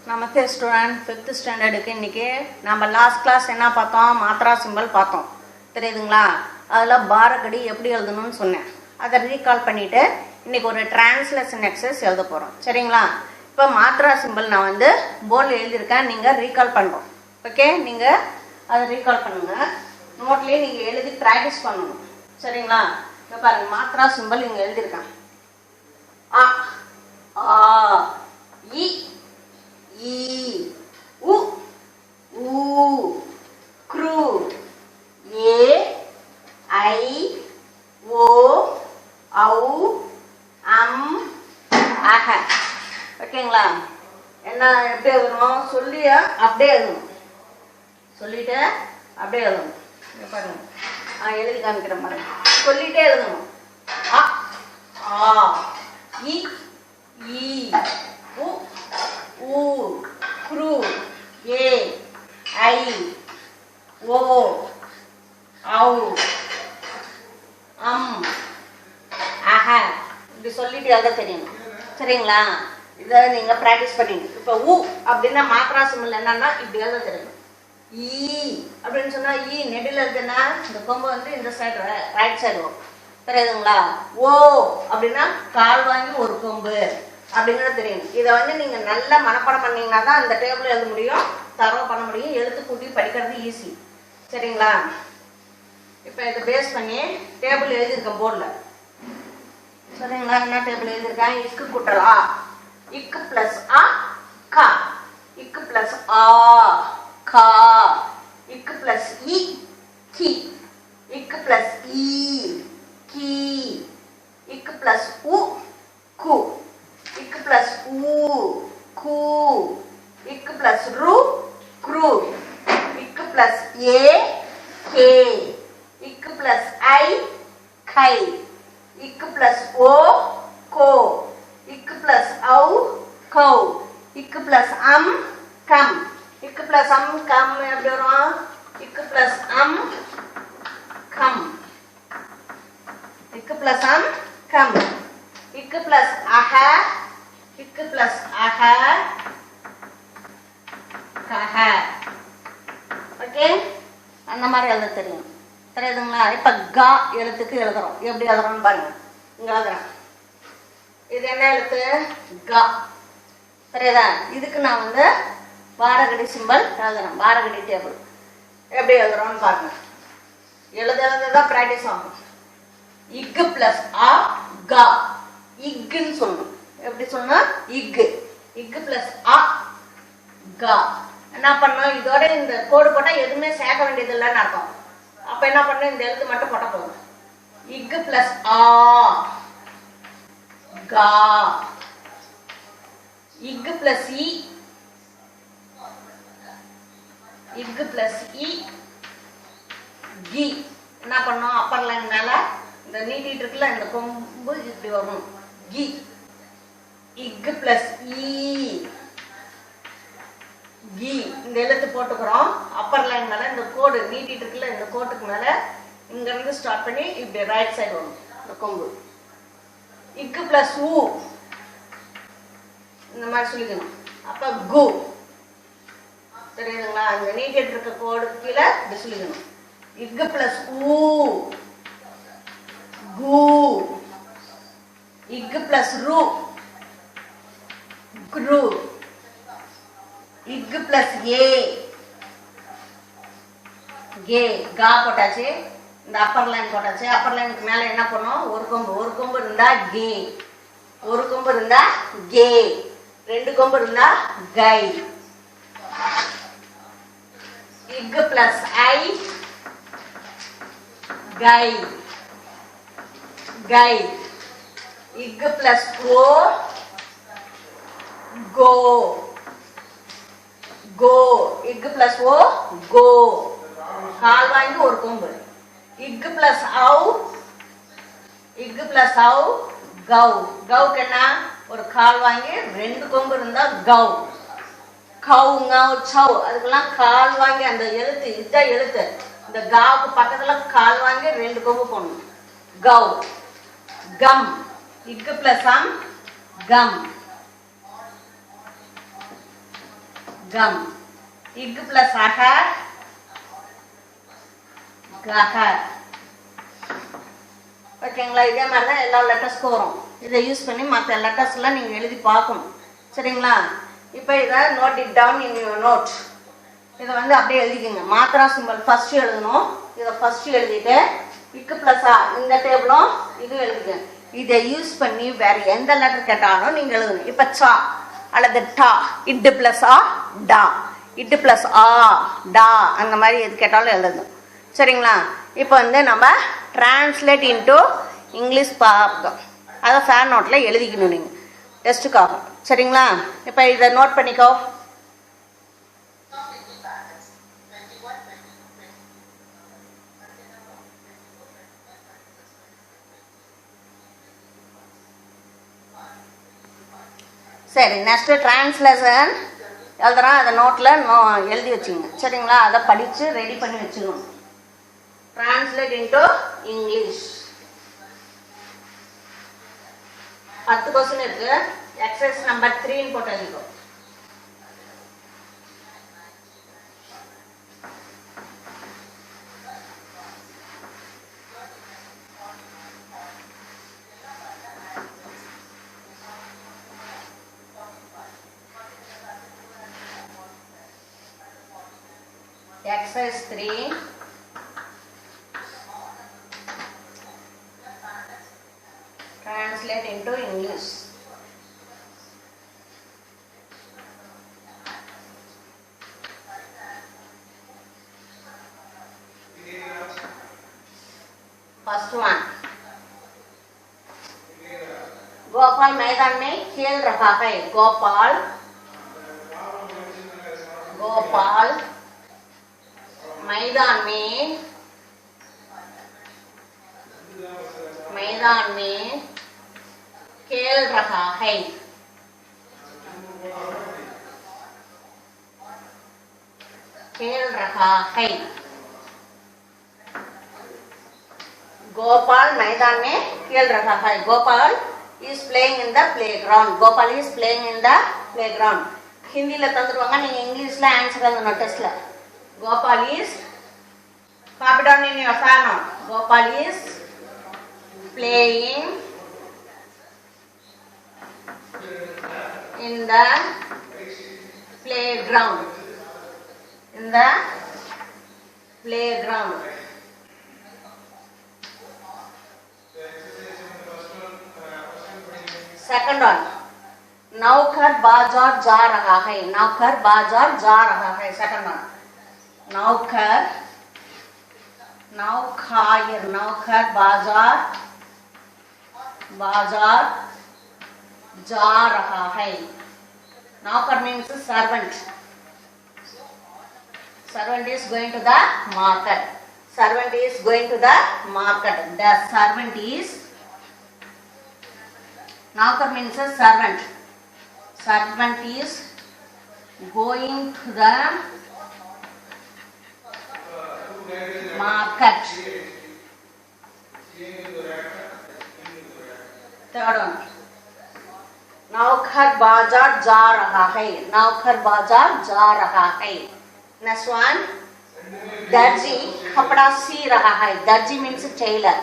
நமஸ்தே student, 5th ஸ்டாண்டர்டுக்கு இன்றைக்கி நம்ம last class என்ன பார்த்தோம்? மாத்ரா சிம்பல் பார்த்தோம், தெரியுதுங்களா? அதில் பாரகடி எப்படி எழுதணும்னு சொன்னேன். அதை ரீகால் பண்ணிவிட்டு இன்றைக்கி ஒரு டிரான்ஸ்லேஷன் எக்ஸசைஸ் எழுத போகிறோம், சரிங்களா? இப்போ மாத்ரா சிம்பல் நான் வந்து போர்டில் எழுதியிருக்கேன், நீங்கள் ரீகால் பண்ணுறோம். ஓகே, நீங்கள் அதை ரீகால் பண்ணுங்கள். நோட்லேயே நீங்கள் எழுதி ப்ராக்டிஸ் பண்ணணும், சரிங்களா? இப்போ பாருங்கள், மாத்ரா சிம்பல் இங்கே எழுதியிருக்கேன். ஆ, ஆ, இ, ஈ, உ, ஊ, க்ரு, ஏ, ஐ, ஓ, ஔ, அம், அஹ. ஓகேங்களா? என்ன எப்படி எழுதணும்? சொல்லி அப்படியே எழுதணும், சொல்லிட்டு அப்படியே எழுதணும். பாருங்க, எழுதி காமிக்கிறேன் பாருங்க. சொல்லிட்டே எழுதணும். அ, ஆ, இ, ஈ, உ, ஊ, க்ரு, ஏ, ஐ, ஓ, ஔ, அம், அஹ. இப்படி சொல்லிட்டு எழுத தெரியணும், சரிங்களா? இதை நீங்கள் ப்ராக்டிஸ் பண்ணிங்க. இப்போ உ அப்படின்னா மாத்ரா சிம்பல் என்னன்னா இப்படி எழுத தெரியணும். ஈ அப்படின்னு சொன்னால் ஈ நெடில் இருக்குன்னா இந்த கொம்பு வந்து இந்த சைடு ரைட் சைடு வரும், தெரியுதுங்களா? ஓ அப்படின்னா கால் வாங்கி ஒரு கொம்பு அப்படிங்கிறது தெரியும். இதை வந்து நீங்கள் நல்லா மனப்பாடம் பண்ணிங்கன்னா தான் அந்த டேபிள் எழுத முடியும், தரவு பண்ண முடியும், எழுத்து கூட்டி படிக்கிறது ஈஸி, சரிங்களா? இப்போ இதை பேஸ் பண்ணி டேபிள் எழுதியிருக்கேன் போர்டில், சரிங்களா? என்ன டேபிள் எழுதியிருக்கேன்? இக்கு கூட்டல் ஆ, இக்கு பிளஸ் ஆ, கா, இக்கு பிளஸ் ஆ, கா, இக்கு பிளஸ் இ, கி, இக்கு பிளஸ் ஈ, கி, இக்கு பிளஸ் உ, கு, இக்கு பிளஸ் ஊ, கூ, இக்கு பிளஸ் ரு, க்ரு, இக்கு பிளஸ் ஏ, கே, இக்கு பிளஸ் ஐ, கை, இக்கு பிளஸ் ஓ, கோ, இக்கு பிளஸ் ஔ, கௌ, இக்கு பிளஸ் அம், கம், இக்கு பிளஸ் அம், கம் எப்படி வரும்? இக்கு பிளஸ் அம், கம், இக்கு பிளஸ் அம், கம், இக்கு பிளஸ் அஹ, இக்கு பிளஸ் அஹ, கஹ. ஓகே, அந்த மாதிரி எழுத தெரியும், தெரியுதுங்களா? இப்போ கா எழுத்துக்கு எழுதுறோம். எப்படி எழுதுறோம்னு பாருங்க. இங்க எழுதுறேன், இது என்ன எழுத்து? கா, தெரியுதா? இதுக்கு நான் வந்து பாரகடி சிம்பல் எழுதுறேன், பாரகடி டேபிள் எப்படி எழுதுறோம்னு பாருங்க. எழுதுதான் ப்ராக்டிஸ் ஆகும். இக்கு பிளஸ் ஆ, கா, இக்குன்னு சொல்லணும். எப்படி சொல்லணும்? இக்கு, இக்கு பிளஸ் ஆ, கா. என்ன பண்ணணும்? இதோட இந்த கோடு போட்டால் எதுவுமே சேர்க்க வேண்டியது இல்லைன்னு அர்த்தம். அப்ப என்ன பண்ண? இந்த எழுத்து மட்டும் போட்ட போதும். இக்கு பிளஸ் ஆ, கா, இக்கு பிளஸ் இ, இக்கு பிளஸ் இ, கி. என்ன பண்ணோம்? அப்பர் லைன் மேல இந்த நீட்டிட்டு இருக்குல்ல இந்த கொம்பு இப்படி வரும், கி. இக்கு பிளஸ் இ, கி. இந்த எழுத்து போட்டுக்கிறோம். அப்பர் லைன் மேல இந்த கோடு நீட்டிட்டு இருக்குல்ல இந்த கோட்டுக்கு மேல இங்க இருந்து ஸ்டார்ட் பண்ணி இப்படி ரைட் சைடு வரும் இந்த கொம்பு. இக்கு பிளஸ் ஊ, இந்த மாதிரி சொல்லிக்கணும். அப்ப கு, தெரியுதுங்களா? இந்த நீட்டிட்டு இருக்க கோடு கீழே இப்படி சொல்லிக்கணும். இக்கு பிளஸ் ஊ, கு, இக்கு பிளஸ் ரு, குரு, இக்கு பிளஸ் ஏ, கே. கா போட்டாச்சு, இந்த அப்பர் லைன் போட்டாச்சு. அப்பர் லைனுக்கு மேல என்ன பண்ணும்? ஒரு கொம்பு, ஒரு கொம்பு இருந்தா கே, ஒரு கொம்பு இருந்தா கே, ரெண்டு கொம்பு இருந்தா கை. இக்கு பிளஸ் ஐ, கை, கை. இக்கு பிளஸ் ஓ, கோ, கோ. இக்கு பிளஸ் ஓ, கோ, கால் வாங்கி ஒரு கொம்பு. இக்கு பிளஸ் ஔ, இக்கு பிளஸ் ஔ, கௌ. கௌக்கு என்ன? ஒரு கால் வாங்கி ரெண்டு கொம்பு இருந்தா கௌ. கௌ, ngau, சௌ, அதுக்கெல்லாம் கால் வாங்கி அந்த எழுத்து, இதுதான் எழுத்து. இந்த காவுக்கு பக்கத்துல கால் வாங்கி ரெண்டு கொம்பு போடணும். கௌ, கம். இக்கு பிளஸ் அம், come. gum. Ig plus ahar, gahar. ஓகேங்களா? இதே மாதிரி தான் எல்லா லெட்டர்ஸ்க்கும் வரும். இதை யூஸ் பண்ணி மற்ற லெட்டர்ஸ்லாம் நீங்கள் எழுதி பார்க்கணும். சரிங்களா? இப்போ இதை note it down in your note. இதை வந்து அப்படியே எழுதிக்கோங்க. மாத்ரா சிம்பிள் ஃபஸ்ட்டு எழுதணும். இதை ஃபஸ்ட்டு எழுதிட்டு இக்கு ப்ளஸ் ஆ இந்த டேபிளும் இதுவும் எழுதிக்கங்க. இதை யூஸ் பண்ணி வேறு எந்த லெட்டர் கேட்டாலும் நீங்கள் எழுதணும். இப்போ சா அல்லது டா, இட்டு ப்ளஸ் ஆ டா, இட்டு ப்ளஸ் ஆ டா, அந்த மாதிரி எது கேட்டாலும் எழுதணும். சரிங்களா? இப்போ வந்து நம்ம டிரான்ஸ்லேட் இன்ட்டு இங்கிலீஷ் பார்த்தோம். அதை ஃபேர் நோட்டில் எழுதிக்கணும் நீங்கள் டெஸ்ட்டுக்காகும். சரிங்களா? இப்போ இதை நோட் பண்ணிக்கோ. சரி, நெக்ஸ்ட்டு டிரான்ஸ்லேஷன் எழுதுறோம். அதை நோட்டில் எழுதி வச்சுங்க. சரிங்களா? அதை படித்து ரெடி பண்ணி வச்சுக்கணும். டிரான்ஸ்லேட் இன்டு இங்கிலீஷ் 10 क्वेश्चन இருக்கு. எக்ஸசைஸ் நம்பர் 3 போட்டு எழுதிக்கோ. Exercise 3. Translate into English. First one. Gopal मैदान में खेल रहा है. गोपाल मैदान में खेल रहा है. गोपाल मैदान में खेल रहा है. Gopal is playing in the playground. Gopal is playing in the playground. हिंदीல தந்துருவாங்க. நீங்க இங்கிலீஷ்ல ஆன்சர் எழுதணும் டெஸ்ட்ல. Gopal is, copy down in your phone. Gopal is playing in the playground. Second one. नौकर बाजार जा रहा है. Second one. नौकर बाजार जा रहा है. नौकर means servant. Servant is going to the market. The servant is नौकर means a servant. Servant is going to the market. Third one. नौकर बाजार जा रहा है. Next one. दर्जी कपड़ा सी रहा है. दर्जी means tailor.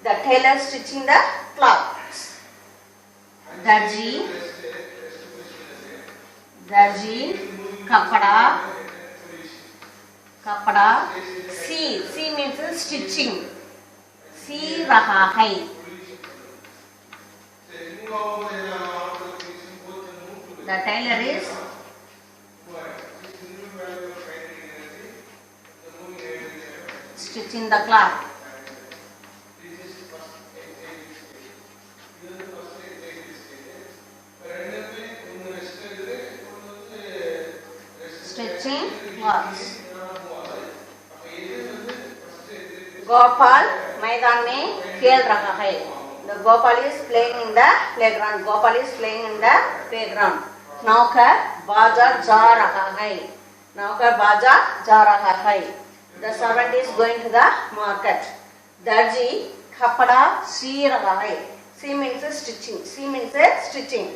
The tailor stitching the clothes. दर्जी कपड़ा सी means stitching. सी रहा है. The tailor is stitching the cloth. Stitching cloths. Gopal मैदान में खेल रहा है. The Gopal is playing in the playground. नौकर बाजार जा रहा है. The servant is going to the market. दर्जी कपड़ा सी रहा है. सी means stitching.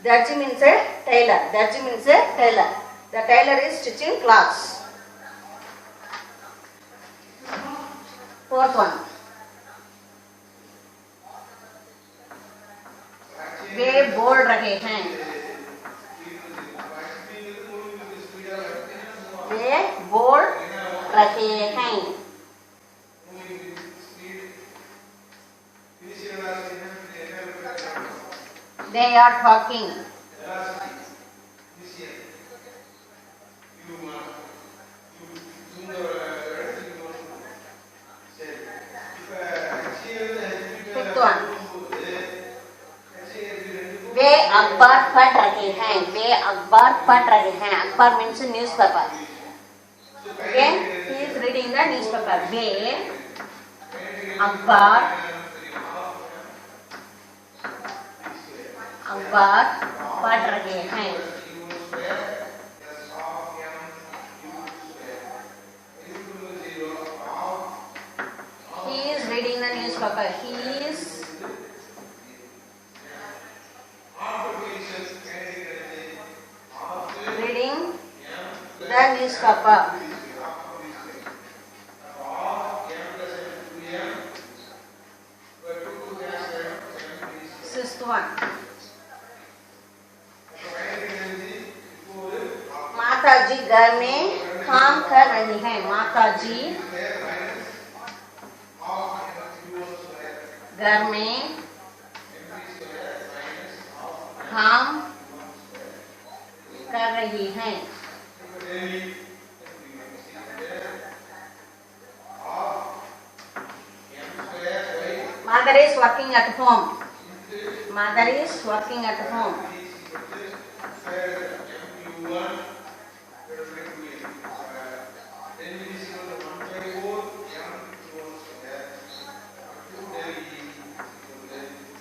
Darji means a tailor. Darji means a tailor. The tailor is stitching clothes. Fourth one. वे बोल रहे हैं. वे बोल रहे हैं. They are talking. Fifth one. वे अखबार पढ़ रहे हैं. वे अखबार पढ़ रहे हैं. अखबार means newspaper. Okay, he is reading the newspaper. वे अखबार पढ़ रहे हैं. He is reading the newspaper. He is reading the newspaper. Sixth one. माताजी घर में काम कर रही हैं. माताजी घर में काम कर रही हैं. Mother is working at home. Mother is working at home.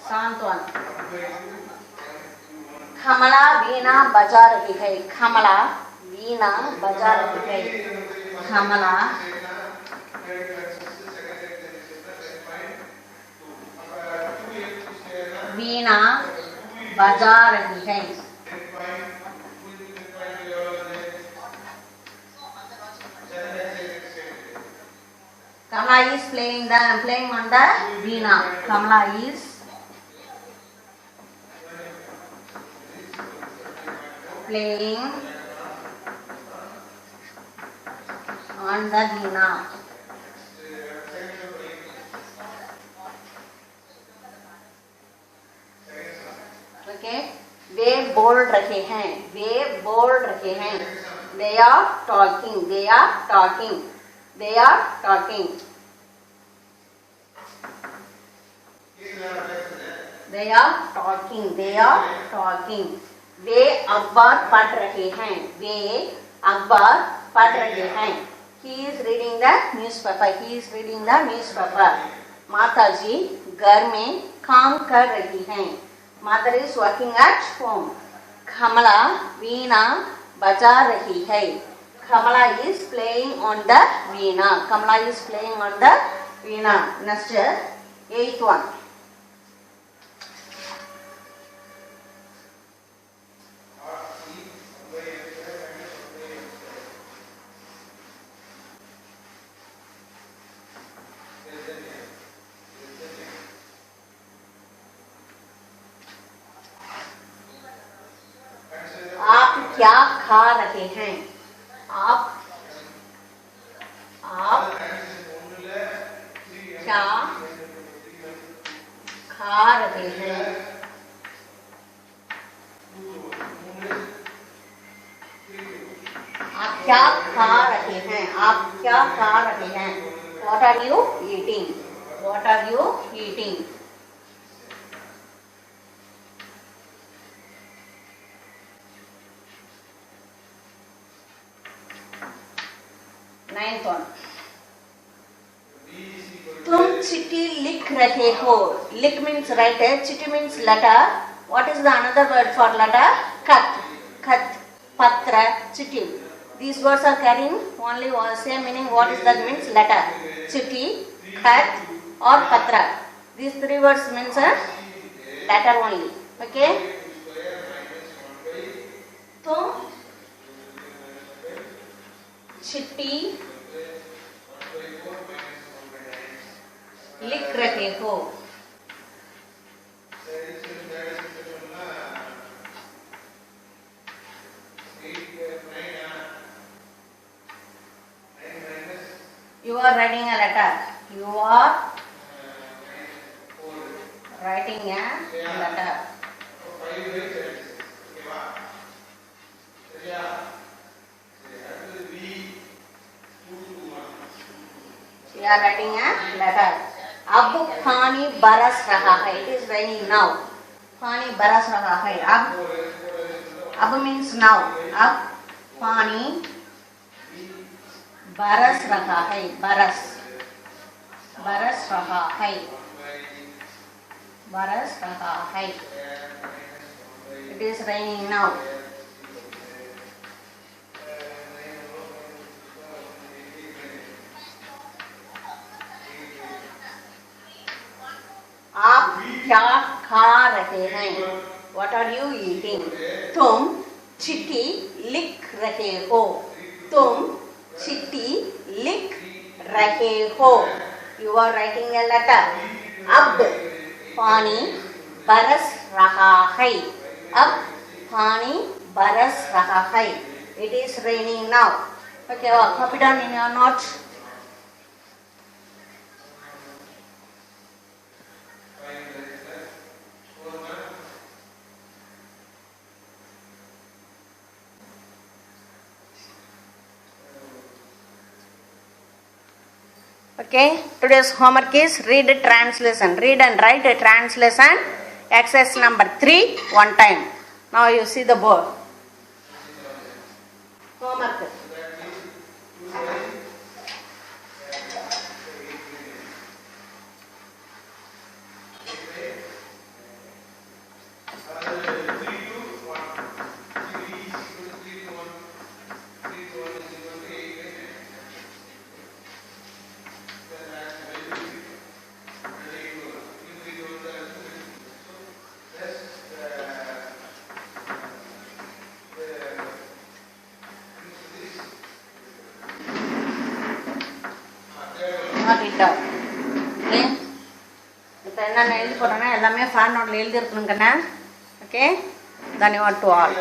शांत वन. कमला वीणा बजा रही है. कमला वीणा बजा रही है. कमला वीणा बजा रही है. Kamala is playing on the veena. Kamala is playing on the veena. Okay. वे बोल रहे हैं. वे बोल रहे हैं. They are talking. They are talking. They are talking. They are talking. They are talking. वे अखबार पढ़ रहे हैं. वे अखबार पढ़ रहे हैं. He is reading the newspaper. He is reading the newspaper. माताजी घर में काम कर रही हैं. Mother is working at home. कमला वीणा बजा रही है. Kamala is playing on the veena. Kamala is playing on the veena. Next, eighth one. आप क्या खा रहे हैं? आप क्या खा रहे हैं? आप क्या खा रहे हैं? आप क्या खा रहे हैं? What are you eating? What are you eating? Ninth one. तुम चिट्ठी लिख रहे हो. लिख means write. चिट्ठी means letter. What is the another word for letter? Khat. Khat, patra, chitti. These words are carrying only same meaning. What is that means? Letter. Chitti, khat, or patra. These three words means letter only. Okay. तुम चिट्ठी लिख रहे हो। You are writing a letter. You are writing a letter. You are writing a letter. अब पानी बरस रहा है. It is raining now. पानी बरस रहा है. अब means now. अब पानी बरस रहा है. बरस रहा है. बरस रहा है. It is raining now. आप क्या खा रहे हैं? What are you eating? तुम चिट्ठी लिख रहे हो. तुम चिट्ठी लिख रहे हो. You are writing a letter. अब पानी बरस रहा है. अब पानी बरस रहा है. It is raining now. Okay, copy down in your notes. Okay, today's homework is read translation. Read and write a translation. Exercise number 3 one time. Now you see the board. Homework. இப்போ என்ன எழுதி போட்டோன்னா எல்லாமே ஃபேன் நோட்டில் எழுதி இருக்கணுங்கண்ணா. Okay, தன்யவாட் டு ஆல்.